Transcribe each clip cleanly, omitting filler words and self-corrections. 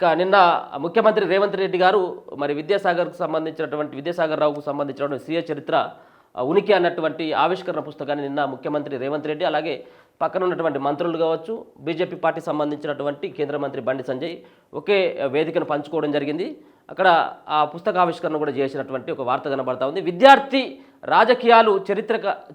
ఇక నిన్న ముఖ్యమంత్రి రేవంత్ రెడ్డి గారు మరి విద్యాసాగర్ రావుకు సంబంధించినటువంటి స్వీయ చరిత్ర ఉనికి అన్నటువంటి ఆవిష్కరణ పుస్తకాన్ని నిన్న ముఖ్యమంత్రి రేవంత్ రెడ్డి అలాగే పక్కన ఉన్నటువంటి మంత్రులు కావచ్చు బీజేపీ పార్టీ సంబంధించినటువంటి కేంద్ర మంత్రి బండి సంజయ్ ఒకే వేదికను పంచుకోవడం జరిగింది. అక్కడ ఆ పుస్తక ఆవిష్కరణ కూడా చేసినటువంటి ఒక వార్త కనబడతా ఉంది. విద్యార్థి రాజకీయాలు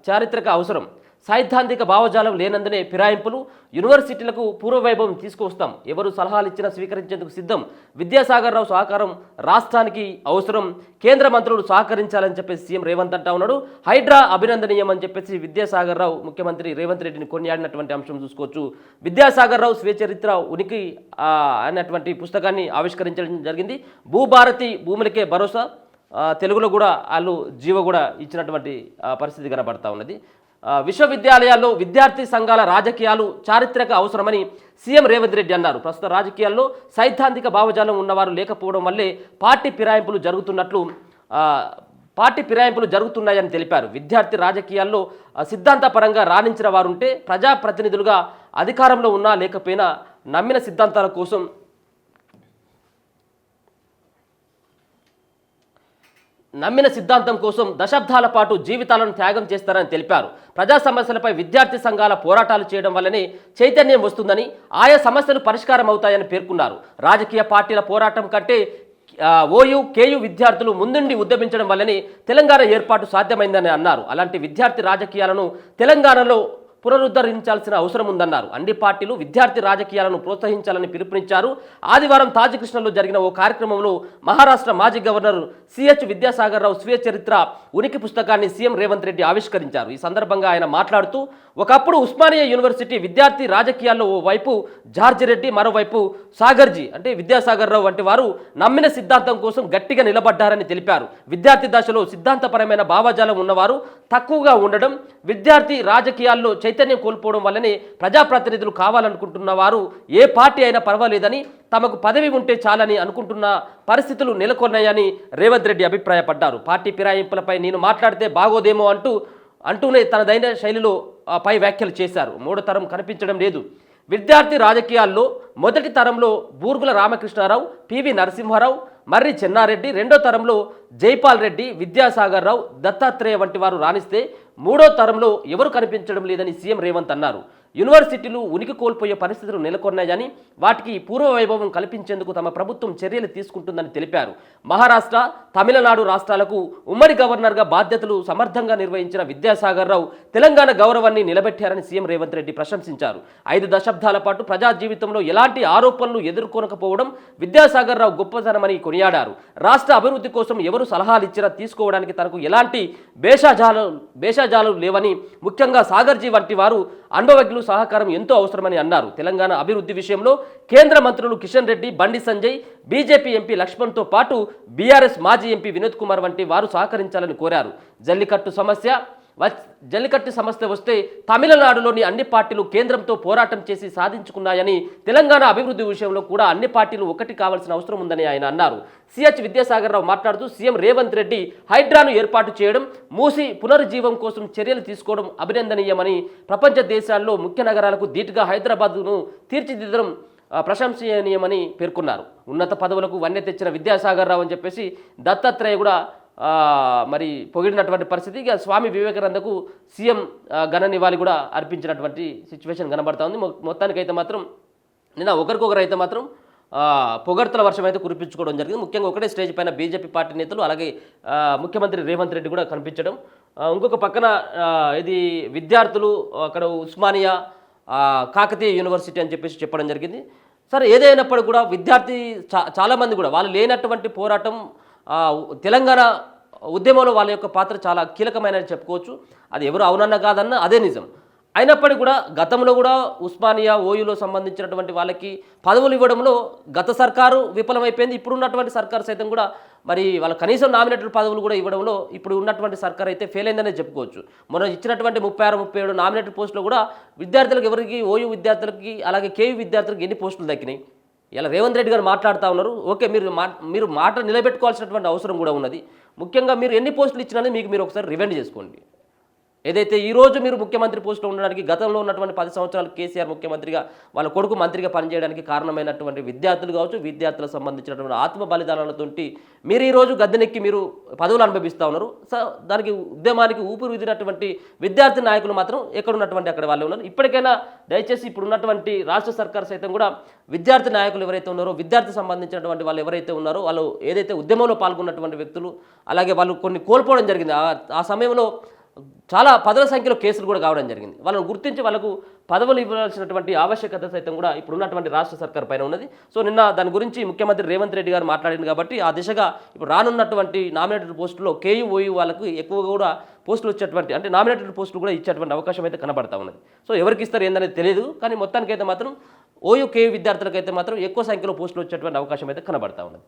చారిత్రక అవసరం, సైద్ధాంతిక భావజాలం లేనందునే ఫిరాయింపులు, యూనివర్సిటీలకు పూర్వవైభవం తీసుకువస్తాం, ఎవరు సలహాలు ఇచ్చినా స్వీకరించేందుకు సిద్ధం, విద్యాసాగర్ రావు సహకారం రాష్ట్రానికి అవసరం, కేంద్ర మంత్రులు సహకరించాలని చెప్పేసి సీఎం రేవంత్ అంటా ఉన్నాడు. హైడ్రా అభినందనీయం అని చెప్పేసి విద్యాసాగర్ రావు ముఖ్యమంత్రి రేవంత్ రెడ్డిని కొనియాడినటువంటి అంశం చూసుకోవచ్చు. విద్యాసాగర్ రావు స్వీయ చరిత్ర ఉనికి అన్నటువంటి పుస్తకాన్ని ఆవిష్కరించడం జరిగింది. భూభారతి భూములకే భరోసా, తెలుగులో కూడా వాళ్ళు జీవ కూడా ఇచ్చినటువంటి పరిస్థితి కనబడతా ఉన్నది. విశ్వవిద్యాలయాల్లో విద్యార్థి సంఘాల రాజకీయాలు చారిత్రక అవసరమని సీఎం రేవంత్ రెడ్డి అన్నారు. ప్రస్తుత రాజకీయాల్లో సైద్ధాంతిక భావజాలం ఉన్నవారు లేకపోవడం వల్లే పార్టీ ఫిరాయింపులు జరుగుతున్నాయని తెలిపారు. విద్యార్థి రాజకీయాల్లో సిద్ధాంతపరంగా రాణించిన వారుంటే ప్రజాప్రతినిధులుగా అధికారంలో ఉన్నా లేకపోయినా నమ్మిన సిద్ధాంతం కోసం దశాబ్దాల పాటు జీవితాలను త్యాగం చేస్తారని తెలిపారు. ప్రజా సమస్యలపై విద్యార్థి సంఘాల పోరాటాలు చేయడం వల్లనే చైతన్యం వస్తుందని, ఆయా సమస్యలు పరిష్కారం అవుతాయని పేర్కొన్నారు. రాజకీయ పార్టీల పోరాటం కంటే ఓయూ కేయూ విద్యార్థులు ముందుండి ఉద్యమించడం వల్లనే తెలంగాణ ఏర్పాటు సాధ్యమైందని అన్నారు. అలాంటి విద్యార్థి రాజకీయాలను తెలంగాణలో పునరుద్ధరించాల్సిన అవసరం ఉందన్నారు. అన్ని పార్టీలు విద్యార్థి రాజకీయాలను ప్రోత్సహించాలని పిలుపునిచ్చారు. ఆదివారం తాజకృష్ణలో జరిగిన ఓ కార్యక్రమంలో మహారాష్ట్ర మాజీ గవర్నర్ సిహెచ్ విద్యాసాగర్ రావు స్వీయ చరిత్ర ఉనికి పుస్తకాన్ని సీఎం రేవంత్ రెడ్డి ఆవిష్కరించారు. ఈ సందర్భంగా ఆయన మాట్లాడుతూ, ఒకప్పుడు ఉస్మానియా యూనివర్సిటీ విద్యార్థి రాజకీయాల్లో ఓ వైపు జార్జి రెడ్డి, మరోవైపు సాగర్జీ అంటే విద్యాసాగర్ రావు వంటి వారు నమ్మిన సిద్ధాంతం కోసం గట్టిగా నిలబడ్డారని తెలిపారు. విద్యార్థి దశలో సిద్ధాంతపరమైన భావజాలం ఉన్నవారు తక్కువగా ఉండడం, విద్యార్థి రాజకీయాల్లో చైతన్యం కోల్పోవడం వల్లనే ప్రజాప్రతినిధులు కావాలనుకుంటున్న వారు ఏ పార్టీ అయినా పర్వాలేదని, తమకు పదవి ఉంటే చాలని అనుకుంటున్న పరిస్థితులు నెలకొన్నాయని రేవంత్ రెడ్డి అభిప్రాయపడ్డారు. పార్టీ ఫిరాయింపులపై నేను మాట్లాడితే బాగోదేమో అంటూనే తనదైన శైలిలో పై వ్యాఖ్యలు చేశారు. మూడో తరం కనిపించడం లేదు. విద్యార్థి రాజకీయాల్లో మొదటి తరంలో బూర్గుల రామకృష్ణారావు, పివి నరసింహారావు, మర్రి చెన్నారెడ్డి, రెండో తరంలో జైపాల్ రెడ్డి, విద్యాసాగర్ రావు, దత్తాత్రేయ వంటి వారు రాణిస్తే మూడో తరంలో ఎవరు కనిపించడం లేదని సీఎం రేవంత్ అన్నారు. యూనివర్సిటీలు ఉనికి కోల్పోయే పరిస్థితులు నెలకొన్నాయని, వాటికి పూర్వ వైభవం కల్పించేందుకు తమ ప్రభుత్వం చర్యలు తీసుకుంటుందని తెలిపారు. మహారాష్ట్ర, తమిళనాడు రాష్ట్రాలకు ఉమ్మడి గవర్నర్గా బాధ్యతలు సమర్థంగా నిర్వహించిన విద్యాసాగర్ రావు తెలంగాణ గౌరవాన్ని నిలబెట్టారని సీఎం రేవంత్ రెడ్డి ప్రశంసించారు. 5 దశాబ్దాల పాటు ప్రజా జీవితంలో ఎలాంటి ఆరోపణలు ఎదుర్కొనకపోవడం విద్యాసాగర్ రావు గొప్పతనమని కొనియాడారు. రాష్ట్ర అభివృద్ధి కోసం ఎవరు సలహాలు ఇచ్చినా తీసుకోవడానికి తనకు ఎలాంటి భేషజాలు లేవని, ముఖ్యంగా సాగర్జీ వంటి వారు అనుభవజ్ఞులు సహకారం ఎంతో అవసరమని అన్నారు. తెలంగాణ అభివృద్ధి విషయంలో కేంద్ర మంత్రులు కిషన్ రెడ్డి, బండి సంజయ్, బీజేపీ ఎంపీ లక్ష్మణ్తో పాటు బీఆర్ఎస్ మాజీ ఎంపీ వినోద్ కుమార్ వంటి వారు సహకరించాలని కోరారు. జల్లికట్టు సమస్య వస్తే తమిళనాడులోని అన్ని పార్టీలు కేంద్రంతో పోరాటం చేసి సాధించుకున్నాయని, తెలంగాణ అభివృద్ధి విషయంలో కూడా అన్ని పార్టీలు ఒకటి కావాల్సిన అవసరం ఉందని ఆయన అన్నారు. సిహెచ్ విద్యాసాగర్ రావు మాట్లాడుతూ, సీఎం రేవంత్ రెడ్డి హైడ్రాను ఏర్పాటు చేయడం, మూసి పునరుజ్జీవం కోసం చర్యలు తీసుకోవడం అభినందనీయమని, ప్రపంచ దేశాల్లో ముఖ్య నగరాలకు ధీటుగా హైదరాబాద్ను తీర్చిదిద్దడం ప్రశంసనీయమని పేర్కొన్నారు. ఉన్నత పదవులకు వన్నె తెచ్చిన విద్యాసాగర్ రావు అని చెప్పేసి దత్తాత్రేయ కూడా మరి పొగిడినటువంటి పరిస్థితి. ఇక స్వామి వివేకానందకు సీఎం ఘన నివాళి కూడా అర్పించినటువంటి సిచ్యువేషన్ కనబడతా ఉంది. మొత్తానికైతే మాత్రం నిన్న ఒకరికొకరైతే మాత్రం పొగడ్తల వర్షం అయితే కురిపించుకోవడం జరిగింది. ముఖ్యంగా ఒకటే స్టేజ్ పైన బీజేపీ పార్టీ నేతలు అలాగే ముఖ్యమంత్రి రేవంత్ రెడ్డి కూడా కనిపించడం, ఇంకొక పక్కన ఇది విద్యార్థులు అక్కడ ఉస్మానియా, కాకతీయ యూనివర్సిటీ అని చెప్పేసి చెప్పడం జరిగింది. సరే, ఏదైనప్పుడు కూడా విద్యార్థి చాలామంది కూడా వాళ్ళు లేనటువంటి పోరాటం తెలంగాణ ఉద్యమంలో వాళ్ళ యొక్క పాత్ర చాలా కీలకమైనది చెప్పుకోవచ్చు. అది ఎవరు అవునన్నా కాదన్నా అదే నిజం. అయినప్పటికీ కూడా గతంలో కూడా ఉస్మానియా, ఓయూలో సంబంధించినటువంటి వాళ్ళకి పదవులు ఇవ్వడంలో గత సర్కారు విఫలమైపోయింది. ఇప్పుడు ఉన్నటువంటి సర్కారు సైతం కూడా మరి వాళ్ళ కనీసం నామినేటెడ్ పదవులు కూడా ఇవ్వడంలో ఇప్పుడు ఉన్నటువంటి సర్కార్ అయితే ఫెయిల్ అయిందనే చెప్పుకోవచ్చు. మనం ఇచ్చినటువంటి 36-37 నామినేటెడ్ పోస్టులు కూడా విద్యార్థులకు ఎవరికి, ఓయూ విద్యార్థులకి అలాగే కేయూ విద్యార్థులకు ఎన్ని పోస్టులు దక్కినాయి? ఇలా రేవంత్ రెడ్డి గారు మాట్లాడుతూ ఉన్నారు. ఓకే, మీరు మాట నిలబెట్టుకోవాల్సినటువంటి అవసరం కూడా ఉన్నది. ముఖ్యంగా మీరు ఎన్ని పోస్టులు ఇచ్చినా మీకు మీరు ఒకసారి రివెండ్ చేసుకోండి. ఏదైతే ఈ రోజు మీరు ముఖ్యమంత్రి పోస్టులో ఉండడానికి గతంలో ఉన్నటువంటి 10 సంవత్సరాలు కేసీఆర్ ముఖ్యమంత్రిగా వాళ్ళ కొడుకు మంత్రిగా పనిచేయడానికి కారణమైనటువంటి విద్యార్థులు కావచ్చు, విద్యార్థులకు సంబంధించినటువంటి ఆత్మ బలిదానాలతోటి మీరు ఈ రోజు గద్దెనెక్కి మీరు పదవులు అనుభవిస్తూ ఉన్నారు. సో దానికి ఉద్యమానికి ఊపిరి ఊదినటువంటి విద్యార్థి నాయకులు మాత్రం ఎక్కడున్నటువంటి అక్కడ వాళ్ళే ఉన్నారు. ఇప్పటికైనా దయచేసి ఇప్పుడు ఉన్నటువంటి రాష్ట్ర సర్కార్ సైతం కూడా విద్యార్థి నాయకులు ఎవరైతే ఉన్నారో, విద్యార్థి సంబంధించినటువంటి వాళ్ళు ఎవరైతే ఉన్నారో, వాళ్ళు ఏదైతే ఉద్యమంలో పాల్గొన్నటువంటి వ్యక్తులు, అలాగే వాళ్ళు కొన్ని కోల్పోవడం జరిగింది. ఆ సమయంలో చాలా పదుల సంఖ్యలో కేసులు కూడా కావడం జరిగింది. వాళ్ళని గుర్తించి వాళ్ళకు పదవులు ఇవ్వాల్సినటువంటి ఆవశ్యకత సైతం కూడా ఇప్పుడు ఉన్నటువంటి రాష్ట్ర సర్కార్ పైన ఉన్నది. సో నిన్న దాని గురించి ముఖ్యమంత్రి రేవంత్ రెడ్డి గారు మాట్లాడింది కాబట్టి ఆ దిశగా ఇప్పుడు రానున్నటువంటి నామినేటెడ్ పోస్టులో కేయూ ఓయూ వాళ్ళకు ఎక్కువగా కూడా పోస్టులు వచ్చేటువంటి, అంటే నామినేటెడ్ పోస్టులు కూడా ఇచ్చేటువంటి అవకాశం అయితే కనబడతా ఉన్నది. సో ఎవరికి ఇస్తారు ఏందనేది తెలియదు, కానీ మొత్తానికైతే మాత్రం ఓయూ కేయూ విద్యార్థులకైతే మాత్రం ఎక్కువ సంఖ్యలో పోస్టులు వచ్చేటువంటి అవకాశం అయితే కనబడతా ఉన్నది.